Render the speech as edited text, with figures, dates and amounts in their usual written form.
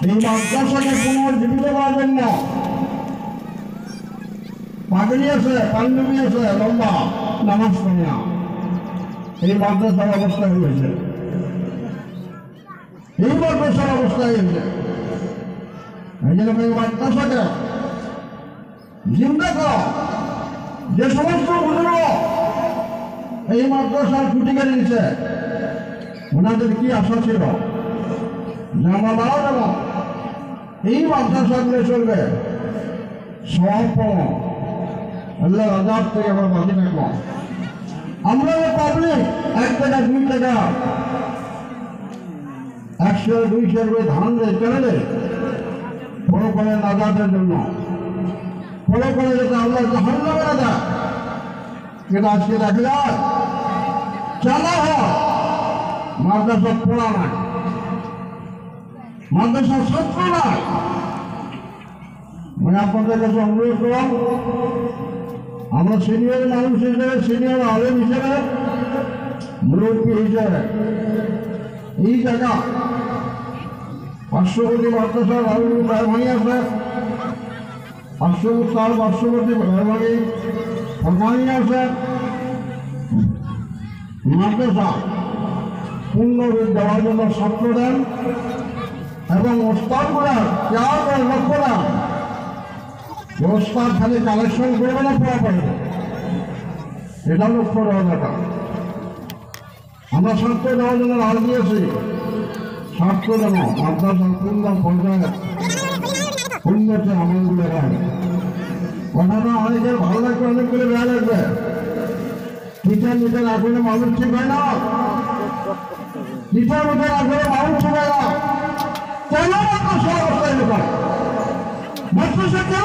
এই মাদ্রাসাকে পুনর্জীবিত করার জন্য পাগড়ি আছে, পাঞ্জাবি আছে, লম্বা নামাজ পড়ে না। এই মাদ্রাসার অবস্থা হয়েছে, এই মাদ্রাসার অবস্থা হয়েছে। এই জন্য এই মাদ্রাসাকে জিন্দা করা। যে সমস্ত বুজুর্গ এই মাদ্রাসার ছুটি কেটে দিচ্ছে, ওনাদের কি আশা ছিল যে আমরা যেমন এই মাদ্রাসাগুলো চলবে, সব পাবো, আল্লাহ আজাদ থেকে আমরা বাঁচি থাকবো। আমরা পাবলিক 1 টাকা 2 টাকা 100 200 করে ধান দেয়, কেন দেয়? ফলো করে নাজাতের জন্য, ফলো করে যাতে আল্লাহ জাহান্নামে না যায়। কিন্তু আজকে দেখা যায় চালা হয় মাদ্রাসা পড়া নাই, মাদ্রাসার ছাত্র নাই। মানে আপনাদের কাছে অনুরোধ করলাম, আমরা সিনিয়র মানুষ হিসেবে, সিনিয়র আলেম হিসেবে, মুরব্বী হিসেবে এই জায়গা পার্শ্ববর্তী মাদ্রাসার রাহুল ভাই আছে, পার্শ্ববর্তী ভাই ফরমানি আছে। মাদ্রাসা পূর্ণরূপ দেওয়ার জন্য ছাত্র দেন এবং ওস্তাদ করার কেয়ার করে লক্ষ্য দেন। ওস্তাদ খালি কালেকশন করবে না, পড়া পারবে, এটা লক্ষ্য দেওয়া দরকার। আমরা ছাত্র দেওয়ার জন্য রাজ দিয়েছি, ছাত্র দেব মাদ্রাসার পূর্ণ পর্যায়ে উন্নতি আমলগুলো হয়। কথাটা অনেকের ভালো লাগবে, অনেক করে বেড়া লাগবে। টিচার নিতে না করলে মানুষ ঠিক হয় না, টিচার নিতে না করলে মানুষ ঠিক হয় না। কেন মাদ্রাসা অবস্থায় ঢোকায়? মাদ্রাসা কেন